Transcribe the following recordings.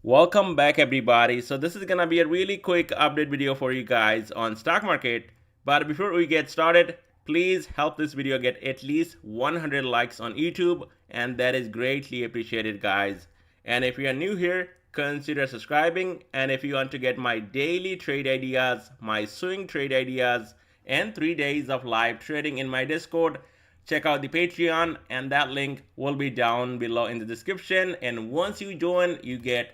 Welcome back everybody. So this is gonna be a really quick update video for you guys on stock market. But before we get started, please help this video get at least 100 likes on YouTube, and that is greatly appreciated, guys. And if you are new here, consider subscribing. And if you want to get my daily trade ideas, my swing trade ideas, and 3 days of live trading in my Discord, check out the Patreon, and that link will be down below in the description. And once you join, you get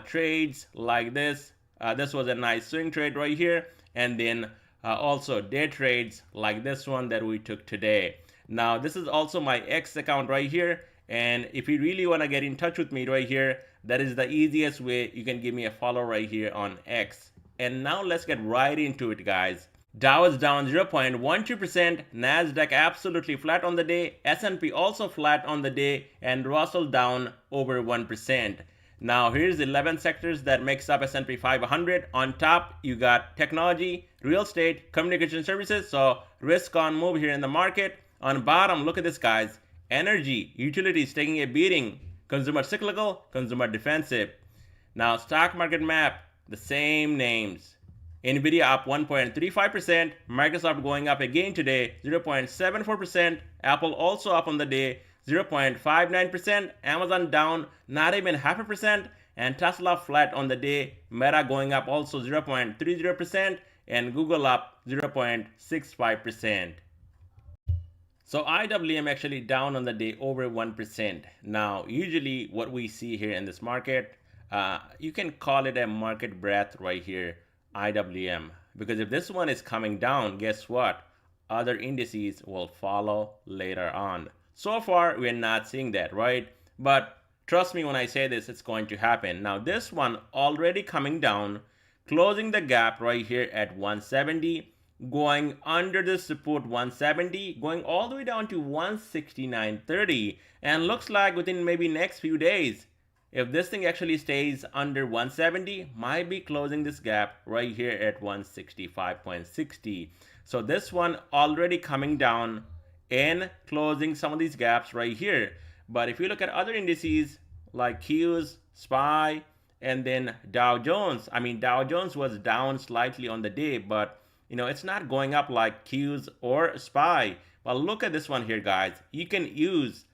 trades like this. This was a nice swing trade right here, and then also day trades like this one that we took today. Now this is also my X account right here, and if you really want to get in touch with me right here, that is the easiest way. You can give me a follow right here on X. And now let's get right into it, guys. Dow is down 0.12%, Nasdaq absolutely flat on the day, S&P also flat on the day, and Russell down over 1%. Now here's 11 sectors that makes up S&P 500. On top, you got technology, real estate, communication services, so risk on move here in the market. On bottom, look at this, guys. Energy, utilities taking a beating, consumer cyclical, consumer defensive. Now stock market map, the same names. Nvidia up 1.35%, Microsoft going up again today, 0.74%, Apple also up on the day, 0.59%, Amazon down not even 0.5%, and Tesla flat on the day, Meta going up also 0.30%, and Google up 0.65%. So IWM actually down on the day over 1%. Now, usually what we see here in this market, you can call it a market breadth right here, IWM. Because if this one is coming down, guess what? Other indices will follow later on. So far, we're not seeing that, right? But trust me when I say this, it's going to happen. Now, this one already coming down, closing the gap right here at 170, going under the support 170, going all the way down to 169.30, and looks like within maybe next few days, if this thing actually stays under 170, might be closing this gap right here at 165.60. So this one already coming down and closing some of these gaps right here. But if you look at other indices like Qs, SPY, and then Dow Jones, Dow Jones was down slightly on the day, but it's not going up like Qs or SPY. But look at this one here, guys. You can use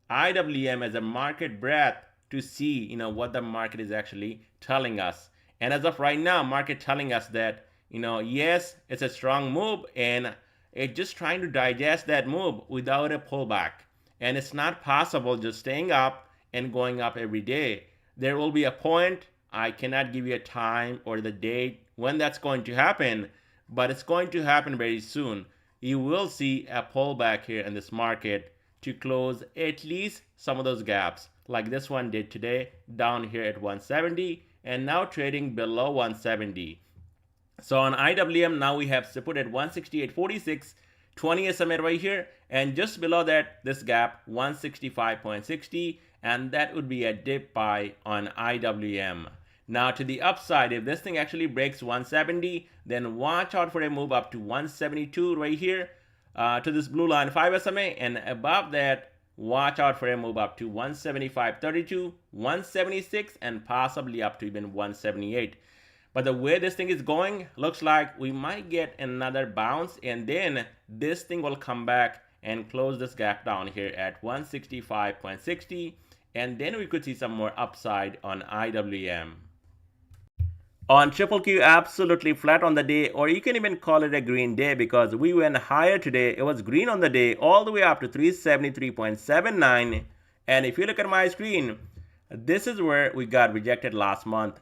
IWM as a market breadth to see what the market is actually telling us. And as of right now, market telling us that yes, it's a strong move, and it's just trying to digest that move without a pullback. And it's not possible just staying up and going up every day. There will be a point, I cannot give you a time or the date when that's going to happen, but it's going to happen very soon. You will see a pullback here in this market to close at least some of those gaps, like this one did today, down here at 170, and now trading below 170. So on IWM, now we have support at 168.46, 20 SMA right here, and just below that, this gap, 165.60, and that would be a dip buy on IWM. Now to the upside, if this thing actually breaks 170, then watch out for a move up to 172 right here, to this blue line 5 SMA, and above that, watch out for a move up to 175.32, 176, and possibly up to even 178. But the way this thing is going, looks like we might get another bounce, and then this thing will come back and close this gap down here at 165.60, and then we could see some more upside on IWM. On Triple Q, absolutely flat on the day, or you can even call it a green day, because we went higher today. It was green on the day all the way up to 373.79. And if you look at my screen, this is where we got rejected last month,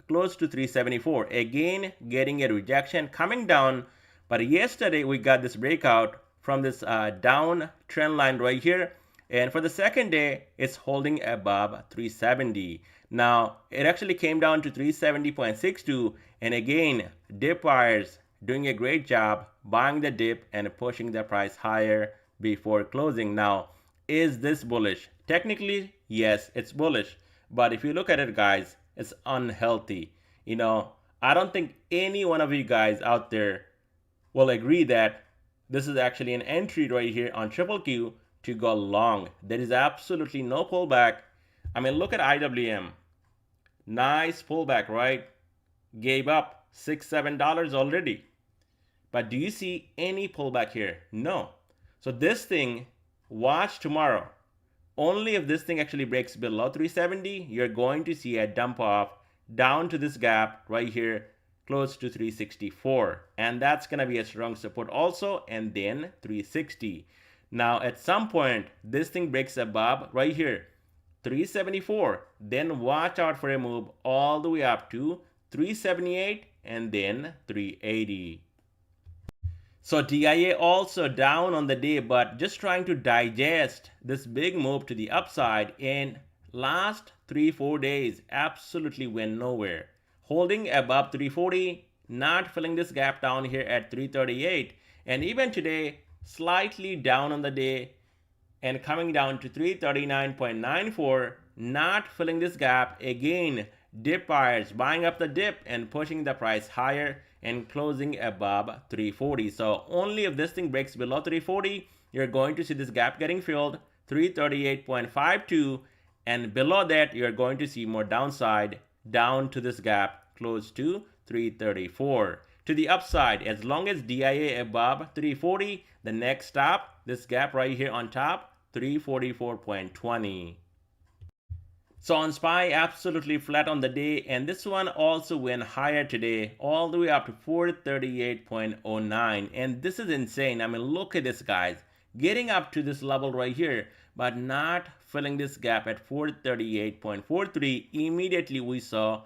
close to 374. Again, getting a rejection, coming down. But yesterday we got this breakout from this down trend line right here. And for the second day, it's holding above 370. Now, it actually came down to 370.62. And again, dip buyers doing a great job buying the dip and pushing the price higher before closing. Now, is this bullish? Technically, yes, it's bullish. But if you look at it, guys, it's unhealthy. I don't think any one of you guys out there will agree that this is actually an entry right here on Triple Q to go long. There is absolutely no pullback. Look at IWM. Nice pullback, right? Gave up $6-7 already. But do you see any pullback here? No. So this thing, watch tomorrow. Only if this thing actually breaks below 370, you're going to see a dump off down to this gap right here, close to 364. And that's going to be a strong support also, and then 360. Now, at some point, this thing breaks above right here, 374. Then watch out for a move all the way up to 378 and then 380. So DIA also down on the day, but just trying to digest this big move to the upside in last 3-4 days absolutely went nowhere. Holding above 340, not filling this gap down here at 338, and even today slightly down on the day and coming down to 339.94, not filling this gap again. Dip buyers buying up the dip and pushing the price higher and closing above 340. So only if this thing breaks below 340, you're going to see this gap getting filled, 338.52, and below that you're going to see more downside down to this gap close to 334. To the upside, as long as DIA above 340, the next stop, this gap right here on top, 344.20. So on SPY, absolutely flat on the day, and this one also went higher today, all the way up to 438.09, and this is insane. I mean, look at this, guys, getting up to this level right here, but not filling this gap at 438.43. Immediately we saw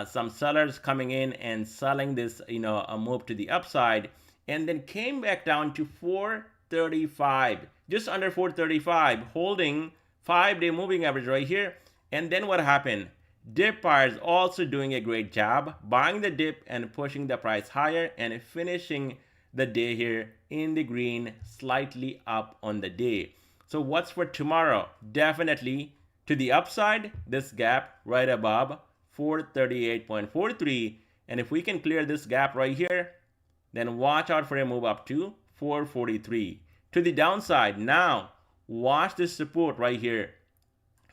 some sellers coming in and selling this, a move to the upside, and then came back down to 435, just under 435, holding 5-day moving average right here. And then what happened? Dip buyers also doing a great job buying the dip and pushing the price higher and finishing the day here in the green, slightly up on the day. So what's for tomorrow? Definitely to the upside, this gap right above 438.43, and if we can clear this gap right here, then watch out for a move up to 443. To the downside, now watch this support right here,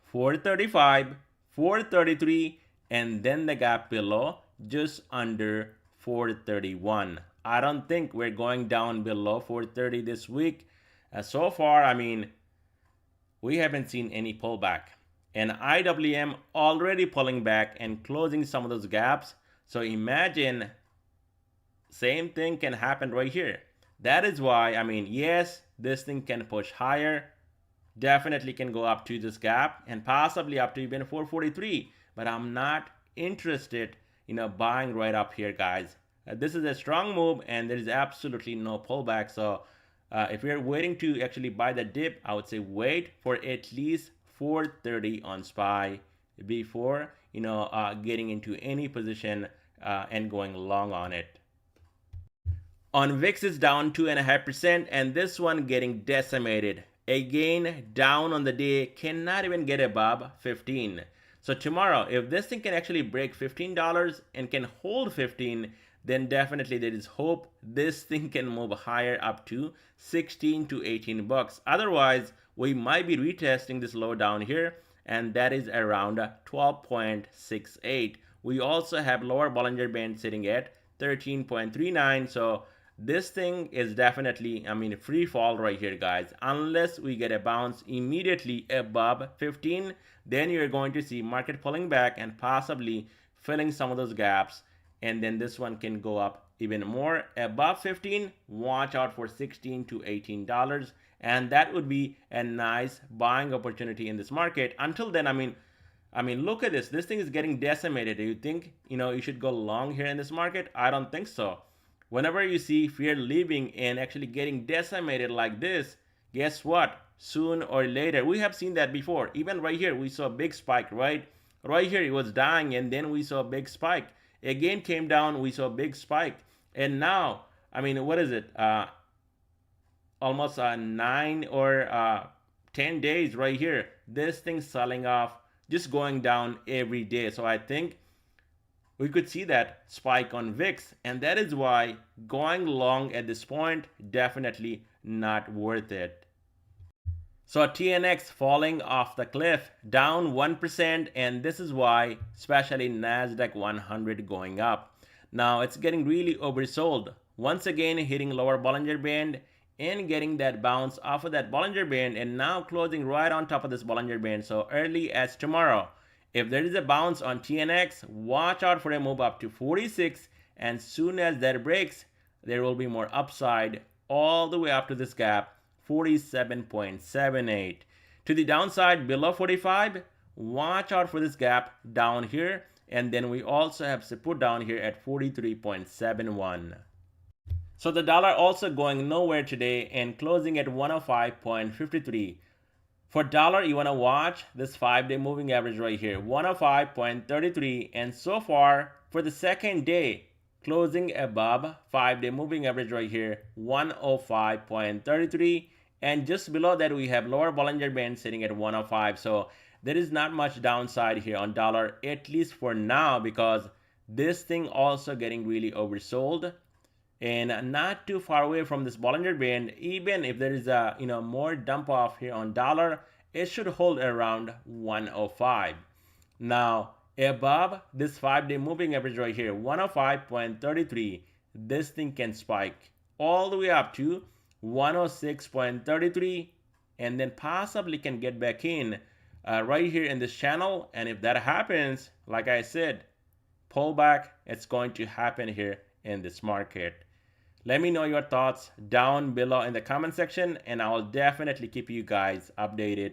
435, 433, and then the gap below just under 431. I don't think we're going down below 430 this week. So far, I mean, we haven't seen any pullback. And IWM already pulling back and closing some of those gaps. So imagine same thing can happen right here. That is why, I mean, yes, this thing can push higher. Definitely can go up to this gap and possibly up to even 443, but I'm not interested buying right up here, guys. This is a strong move and there is absolutely no pullback. So if you're waiting to actually buy the dip, I would say wait for at least 430 on SPY before getting into any position and going long on it. On VIX is down 2.5%, and this one getting decimated. Again, down on the day, cannot even get above 15. So tomorrow, if this thing can actually break $15 and can hold 15, then definitely there is hope this thing can move higher up to 16 to 18 bucks. Otherwise, we might be retesting this low down here, and that is around 12.68. We also have lower Bollinger Band sitting at 13.39. So this thing is definitely, free fall right here, guys. Unless we get a bounce immediately above 15, then you're going to see market pulling back and possibly filling some of those gaps. And then this one can go up even more above 15. Watch out for 16 to $18. And that would be a nice buying opportunity in this market. Until then, look at this. This thing is getting decimated. Do you think, you should go long here in this market? I don't think so. Whenever you see fear leaving and actually getting decimated like this, guess what? Soon or later, we have seen that before. Even right here, we saw a big spike, right? Right here, it was dying, and then we saw a big spike. Again, came down, we saw a big spike. And now, what is it? Almost 9 or 10 days right here. This thing's selling off, just going down every day. So I think we could see that spike on VIX, and that is why going long at this point, definitely not worth it. So TNX falling off the cliff, down 1%, and this is why especially Nasdaq 100 going up. Now it's getting really oversold. Once again hitting lower Bollinger Band and getting that bounce off of that Bollinger Band, and now closing right on top of this Bollinger Band. So early as tomorrow, if there is a bounce on TNX, watch out for a move up to 46, and soon as that breaks, there will be more upside all the way up to this gap, 47.78. To the downside below 45, watch out for this gap down here, and then we also have support down here at 43.71. So the dollar also going nowhere today and closing at 105.53. For dollar, you want to watch this 5-day moving average right here, 105.33, and so far for the second day, closing above 5-day moving average right here, 105.33, and just below that we have lower Bollinger Band sitting at 105. So there is not much downside here on dollar, at least for now, because this thing also getting really oversold and not too far away from this Bollinger Band. Even if there is a more dump off here on dollar, it should hold around 105. Now above this 5-day moving average right here, 105.33, this thing can spike all the way up to 106.33, and then possibly can get back in right here in this channel. And if that happens, like I said, pullback, it's going to happen here in this market. Let me know your thoughts down below in the comment section, and I will definitely keep you guys updated.